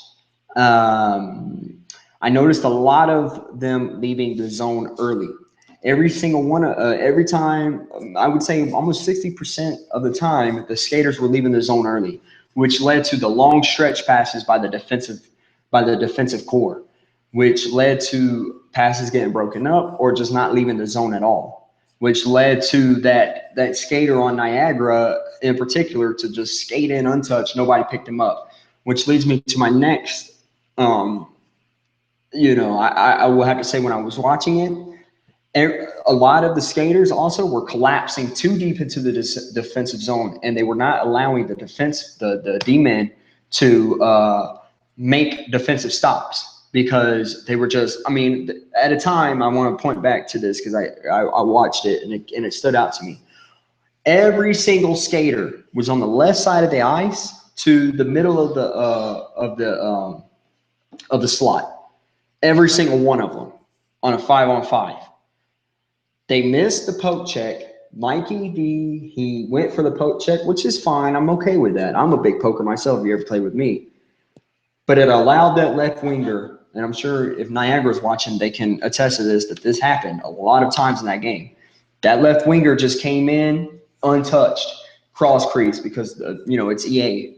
I noticed a lot of them leaving the zone early. Every single one, every time, I would say almost 60% of the time, the skaters were leaving the zone early, which led to the long stretch passes by the defensive core, which led to passes getting broken up or just not leaving the zone at all, which led to that skater on Niagara in particular to just skate in untouched. Nobody picked him up, which leads me to my next. I will have to say when I was watching it, a lot of the skaters also were collapsing too deep into the defensive zone, and they were not allowing the D-men to make defensive stops because they were just, at a time, I want to point back to this because I watched it and it stood out to me. Every single skater was on the left side of the ice to the middle of the slot. Every single one of them on a 5-on-5. They missed the poke check. Mikey D, he went for the poke check, which is fine. I'm okay with that. I'm a big poker myself if you ever play with me. But it allowed that left winger, and I'm sure if Niagara's watching, they can attest to this, that this happened a lot of times in that game. That left winger just came in untouched, cross crease, because, it's EA,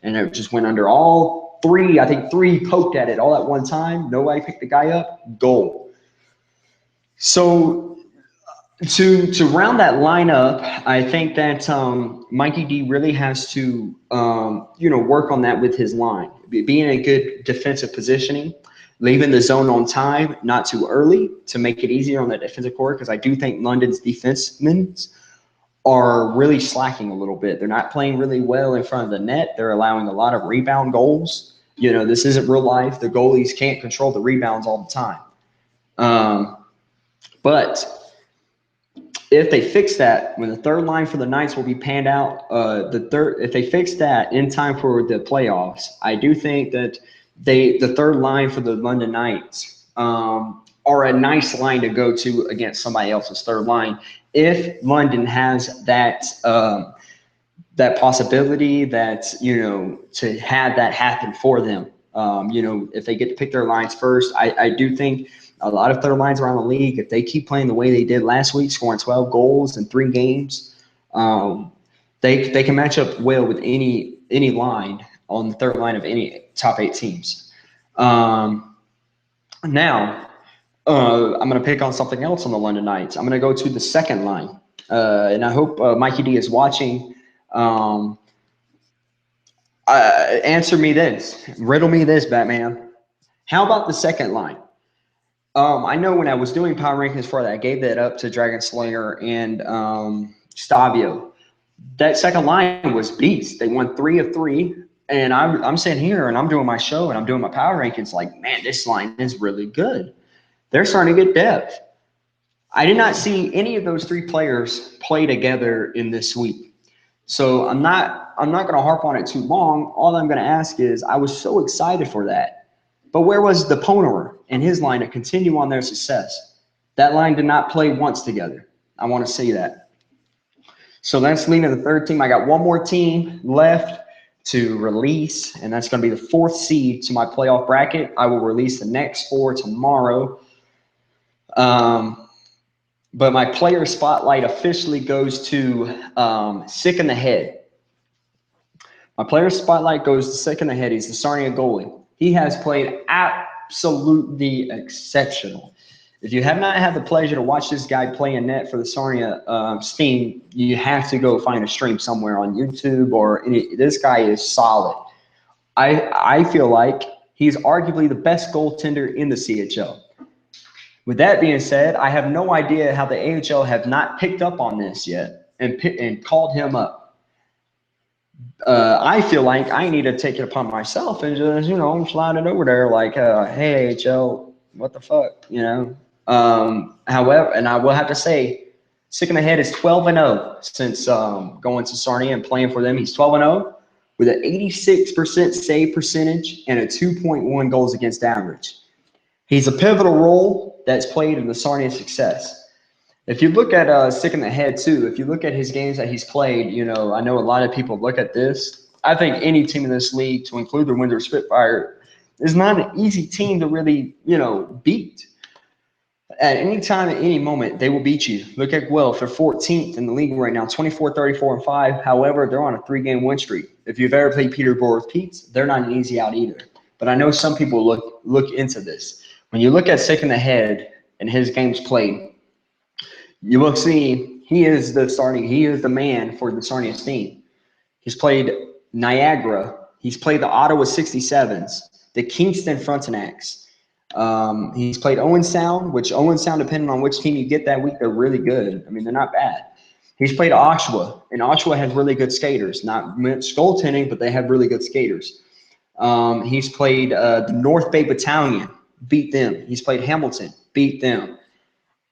and it just went under all three. I think three poked at it all at one time. Nobody picked the guy up. Goal. So to round that lineup, I think that Mikey D really has to work on that with his line, being in a good defensive positioning, leaving the zone on time, not too early, to make it easier on that defensive core, because I do think London's defensemen are really slacking a little bit. They're not playing really well in front of the net. They're allowing a lot of rebound goals. This isn't real life. The goalies can't control the rebounds all the time. But if they fix that, when the third line for the Knights will be panned out, if they fix that in time for the playoffs, I do think that the third line for the London Knights are a nice line to go to against somebody else's third line. If London has that possibility to have that happen for them, if they get to pick their lines first, I do think a lot of third lines around the league, if they keep playing the way they did last week, scoring 12 goals in 3 games, they can match up well with any line on the third line of any top 8 teams. Now, I'm going to pick on something else on the London Knights. I'm going to go to the second line, and I hope Mikey D is watching. Answer me this. Riddle me this, Batman. How about the second line? I know when I was doing power rankings for that, I gave that up to Dragon Slayer and Stavio. That second line was beast. They won 3 of 3, and I'm sitting here and I'm doing my show and I'm doing my power rankings. Like, man, this line is really good. They're starting to get depth. I did not see any of those 3 players play together in this sweep, so I'm not going to harp on it too long. All I'm going to ask is, I was so excited for that. But where was the Ponerer and his line to continue on their success? That line did not play once together. I want to say that. So let's lean to the third team. I got one more team left to release, and that's going to be the 4th seed to my playoff bracket. I will release the next 4 tomorrow. But my player spotlight officially goes to Sick in the Head. My player spotlight goes to Sick in the Head. He's the Sarnia goalie. He has played absolutely exceptional. If you have not had the pleasure to watch this guy play in net for the Sarnia team, you have to go find a stream somewhere on YouTube or this guy is solid. I feel like he's arguably the best goaltender in the CHL. With that being said, I have no idea how the AHL have not picked up on this yet and called him up. I feel like I need to take it upon myself and just, slide it over there like, hey, AHL, what the fuck, However, and I will have to say, Sick in the Head is 12-0 since going to Sarnia and playing for them. He's 12-0 with an 86% save percentage and a 2.1 goals against average. He's a pivotal role that's played in the Sarnia success. If you look at Sick in the Head too, if you look at his games that he's played, I know a lot of people look at this. I think any team in this league, to include the Windsor Spitfire, is not an easy team to really, beat. At any time, at any moment, they will beat you. Look at Guelph. They're 14th in the league right now, 24, 34, and 5. However, they're on a 3-game win streak. If you've ever played Peterborough with Pete's, they're not an easy out either. But I know some people look into this. When you look at Sick in the Head and his games played, you will see he is the man for the Sarnia team. He's played Niagara. He's played the Ottawa 67s, the Kingston Frontenacs. He's played Owen Sound, which Owen Sound, depending on which team you get that week, they're really good. I mean, they're not bad. He's played Oshawa, and Oshawa has really good skaters. Not much goaltending, but they have really good skaters. He's played the North Bay Battalion, beat them. He's played Hamilton, beat them.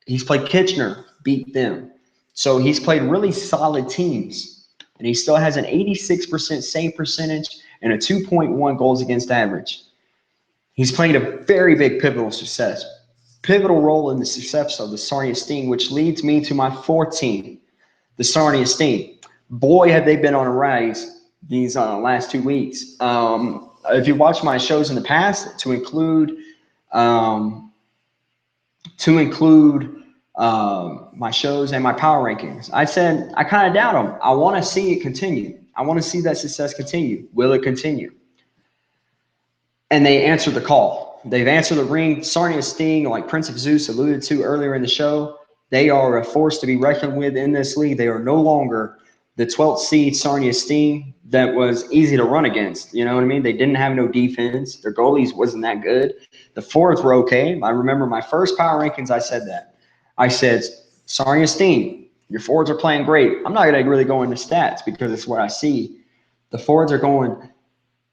He's played Kitchener, beat them. So he's played really solid teams. and he still has an 86% save percentage and a 2.1 goals against average. He's playing a very big pivotal role in the success of the Sarnia Sting, which leads me to my fourth team, the Sarnia Sting. Boy, have they been on a rise these last 2 weeks. If you watch my shows in the past, to include my shows and my power rankings, I said I kind of doubt them. I want to see it continue. I want to see that success continue. Will it continue? And they answered the call. They've answered the ring. Sarnia Sting, like Prince of Zeus alluded to earlier in the show, they are a force to be reckoned with in this league. They are no longer the 12th seed Sarnia Sting that was easy to run against. You know what I mean? They didn't have no defense. Their goalies wasn't that good. The forwards were okay. I remember my first power rankings, I said that. I said, Sarnia Sting, your forwards are playing great. I'm not going to really go into stats because it's what I see. The forwards are going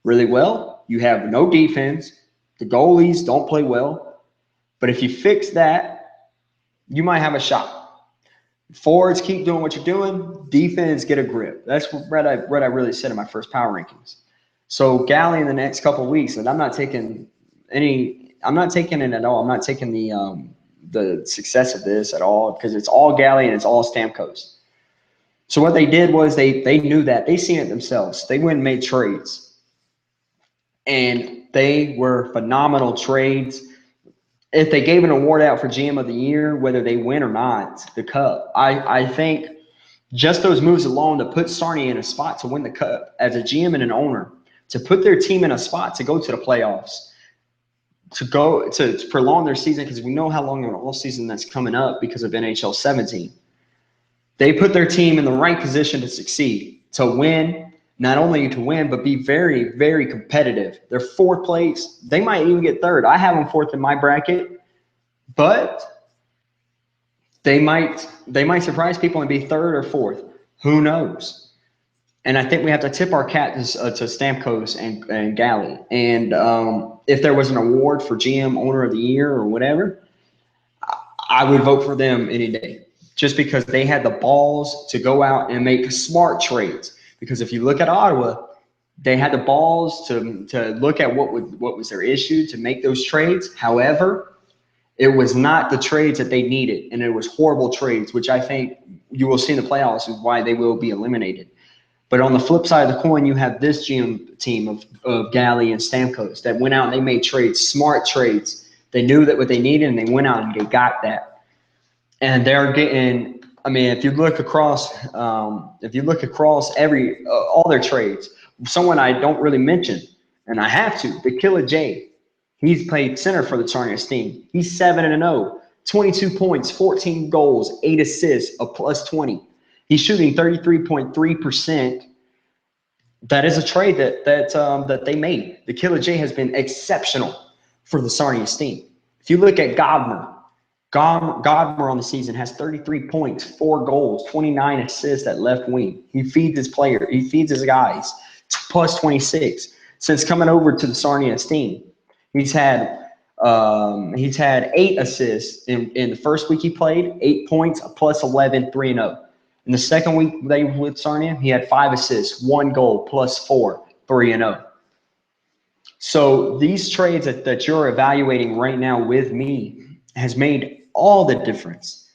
really well. You have no defense. The goalies don't play well. But if you fix that, you might have a shot. Forwards, keep doing what you're doing. Defense, get a grip. That's what I really said in my first power rankings. So Galley in the next couple of weeks, and I'm not taking it at all. I'm not taking the success of this at all because it's all Galley and it's all Stamkos. So what they did was they knew that. They seen it themselves. They went and made trades. And they were phenomenal trades. If they gave an award out for GM of the year, whether they win or not, the Cup, I think just those moves alone to put Sarnia in a spot to win the Cup as a GM and an owner, to put their team in a spot to go to the playoffs, to prolong their season, because we know how long of an all season that's coming up because of NHL 17. They put their team in the right position to succeed, to win. Not only to win, but be very, very competitive. They're fourth place. They might even get third. I have them fourth in my bracket, but they might surprise people and be third or fourth. Who knows? And I think we have to tip our cap to Stamkos and Galley. And if there was an award for GM Owner of the Year or whatever, I would vote for them any day, just because they had the balls to go out and make smart trades. Because if you look at Ottawa, they had the balls to look at what was their issue to make those trades. However, it was not the trades that they needed, and it was horrible trades, which I think you will see in the playoffs is why they will be eliminated. But on the flip side of the coin, you have this GM team of Galley and Stamkos that went out and they made trades, smart trades. They knew that what they needed, and they went out and they got that. And they're getting. I mean, if you look across all their trades, someone I don't really mention, and I have to, Lgchlpsn. He's played center for the Sarnia Sting. He's 7-0, 22 points, 14 goals, 8 assists, a +20. He's shooting 33.3%. That is a trade that they made. Lgchlpsn has been exceptional for the Sarnia Sting. If you look at Godmer on the season has 33 points, 4 goals, 29 assists at left wing. He feeds his player. He feeds his guys. +26. Since coming over to the Sarnia Sting, he's had 8 assists in the first week he played, 8 points, +11, 3-0. In the second week they were with Sarnia, he had 5 assists, 1 goal, +4, 3-0. So these trades that you're evaluating right now with me has made all the difference.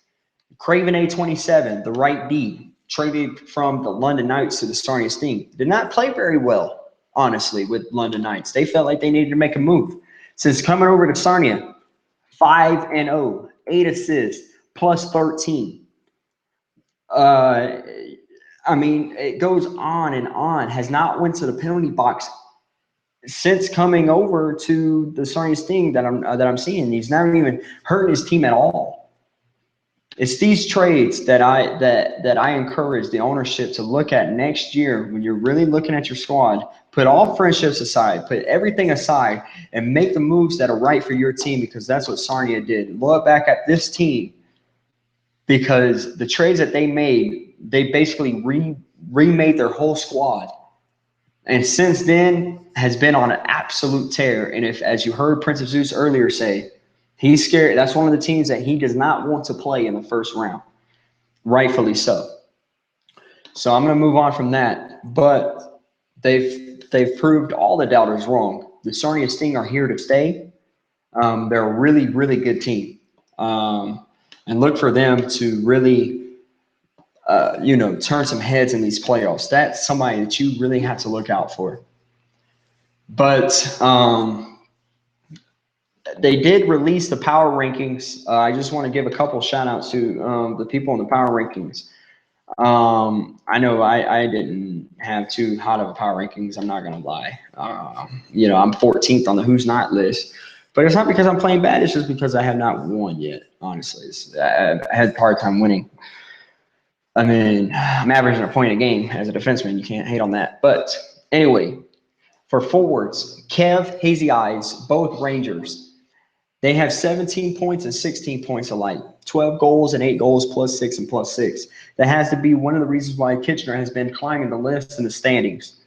Craven A27, the right D, traded from the London Knights to the Sarnia Sting. Did not play very well, honestly, with London Knights. They felt like they needed to make a move. Since coming over to Sarnia, 5-0, 8 assists, +13. I mean, it goes on and on. Has not went to the penalty box since coming over to the Sarnia Sting that I'm seeing. He's not even hurting his team at all. It's these trades that I encourage the ownership to look at next year when you're really looking at your squad. Put all friendships aside, put everything aside, and make the moves that are right for your team, because that's what Sarnia did. Look back at this team, because the trades that they made, they basically remade their whole squad. And since then has been on an absolute tear. And if, as you heard Prince of Zeus earlier say, he's scared. That's one of the teams that he does not want to play in the first round. Rightfully so. So I'm going to move on from that. But they've proved all the doubters wrong. The Sarnia Sting are here to stay. They're a really, really good team. And look for them to really, turn some heads in these playoffs. That's somebody that you really have to look out for. But they did release the power rankings. I just want to give a couple shout outs to the people in the power rankings. I know I didn't have too hot of a power rankings. I'm not going to lie. I'm 14th on the Who's Not list. But it's not because I'm playing bad. It's just because I have not won yet, honestly. I had a hard time winning. I mean, I'm averaging a point a game as a defenseman. You can't hate on that. But anyway, for forwards, Kev, Hazy Eyes, both Rangers. They have 17 points and 16 points alike. 12 goals and 8 goals, +6 and +6. That has to be one of the reasons why Kitchener has been climbing the list in the standings.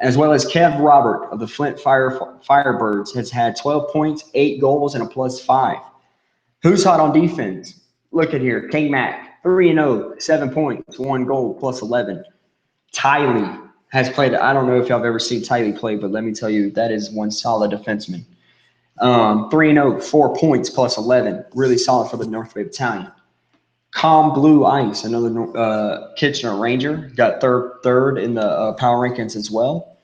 As well as Kev Robert of the Flint Firebirds has had 12 points, 8 goals, and a +5. Who's hot on defense? Look at here. King Mac, 3-0, 7 points, 1 goal, +11. Tylee has played. I don't know if y'all have ever seen Tylee play, but let me tell you, that is one solid defenseman. 3-0, 4 points, +11. Really solid for the North Bay Battalion. Calm Blue Ice, another Kitchener Ranger, got third in the power rankings as well.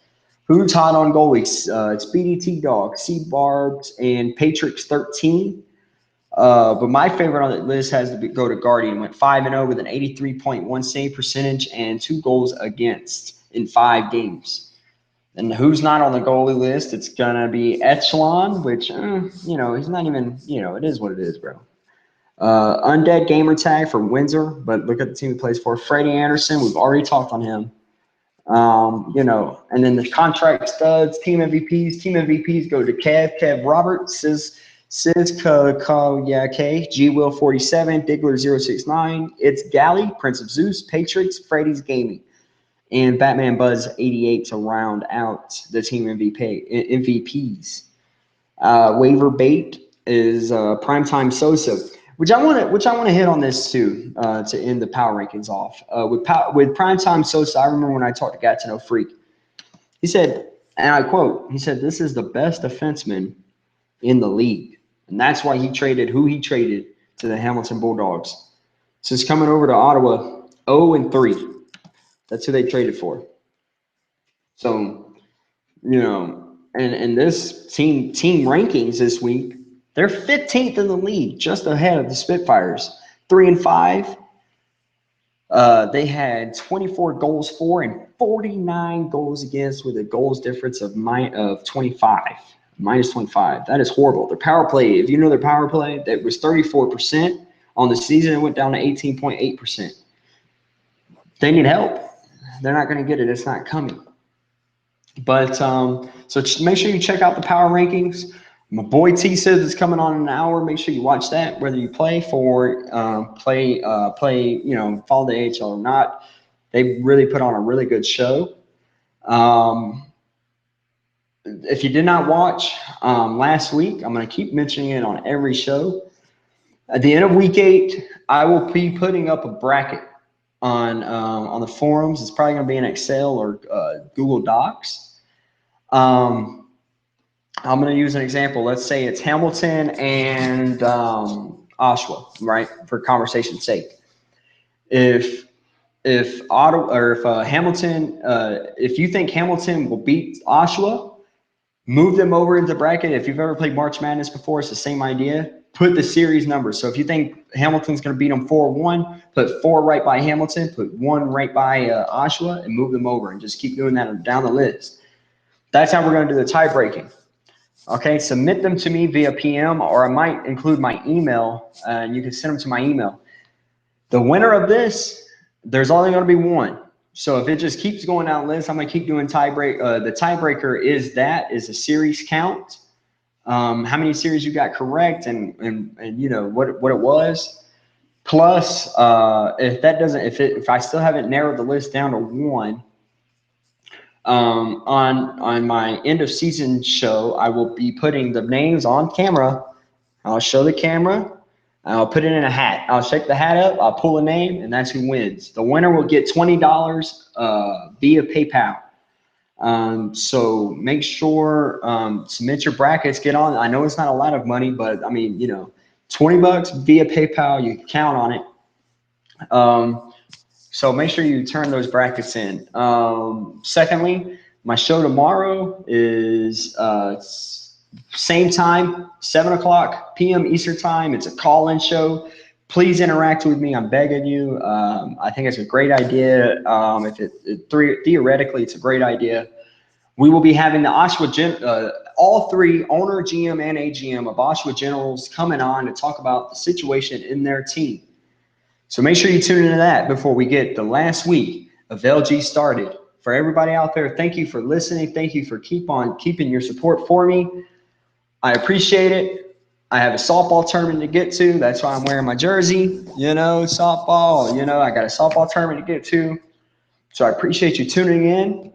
Who's hot on goalies? It's BDT Dog, C Barbs, and Patrix 13. But my favorite on that list has to go to Guardian. Went 5-0 with an 83.1 save percentage and 2 goals against in 5 games. And who's not on the goalie list? It's gonna be Echelon, which he's not even. It is what it is, bro. Undead Gamer Tag for Windsor, but look at the team he plays for. Freddie Anderson, we've already talked on him. And then the contract studs, team MVPs. Team MVPs go to Kev Roberts, Sis K, G Will 47, Diggler 069. It's Galley, Prince of Zeus, Patrix, Freddy's Gaming, and Batman Buzz 88 to round out the team MVPs. Waiver bait is Primetime Sosa. Which I want to hit on this too to end the power rankings off. With Primetime Sosa, I remember when I talked to Gatineau Freak. He said, and I quote, he said, "This is the best defenseman in the league." And that's why he traded who he traded to the Hamilton Bulldogs. Since coming over to Ottawa, 0-3. That's who they traded for. So, and this team rankings this week, they're 15th in the league, just ahead of the Spitfires. 3-5. They had 24 goals for and 49 goals against with a goals difference of -25. That is horrible. Their power play, if you know their power play, that was 34% on the season. It went down to 18.8%. They need help. They're not going to get it. It's not coming. But so make sure you check out the power rankings. My boy T says it's coming on in an hour. Make sure you watch that, whether you play for follow the AHL or not. They really put on a really good show. If you did not watch last week, I'm going to keep mentioning it on every show. At the end of week 8, I will be putting up a bracket on the forums. It's probably going to be in Excel or Google Docs. I'm going to use an example. Let's say it's Hamilton and Oshawa, right? For conversation's sake. If Ottawa or if Hamilton, if you think Hamilton will beat Oshawa, move them over into the bracket. If you've ever played March Madness before, it's the same idea. Put the series numbers. So if you think Hamilton's going to beat them 4-1, put 4 right by Hamilton, put 1 right by Oshawa, and move them over, and just keep doing that down the list. That's how we're going to do the tie breaking. Okay, submit them to me via PM, or I might include my email, and you can send them to my email. The winner of this, there's only going to be one. So if it just keeps going down the list, I'm going to keep doing tiebreak. The tiebreaker is a series count. How many series you got correct, and what it was. Plus, if I still haven't narrowed the list down to 1. On my end of season show, I will be putting the names on camera. I'll show the camera I'll put it in a hat. I'll shake the hat up. I'll pull a name, and that's who wins. The winner will get $20 via PayPal. So make sure submit your brackets. Get on. I know it's not a lot of money, but I mean, you know, $20 via PayPal. You can count on it. So make sure you turn those brackets in. Secondly, my show tomorrow is same time, 7 p.m. Eastern time. It's a call-in show. Please interact with me. I'm begging you. I think it's a great idea. Theoretically, it's a great idea. We will be having the Oshawa all three owner, GM, and AGM of Oshawa Generals coming on to talk about the situation in their team. So make sure you tune into that before we get the last week of LG started. For everybody out there, thank you for listening. Thank you for keeping your support for me. I appreciate it. I have a softball tournament to get to. That's why I'm wearing my jersey. You know, softball. You know, I got a softball tournament to get to. So I appreciate you tuning in.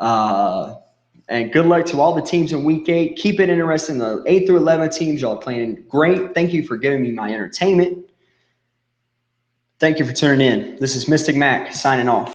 And good luck to all the teams in Week 8. Keep it interesting. The 8 through 11 teams, y'all are playing great. Thank you for giving me my entertainment. Thank you for tuning in. This is Mystic Mac signing off.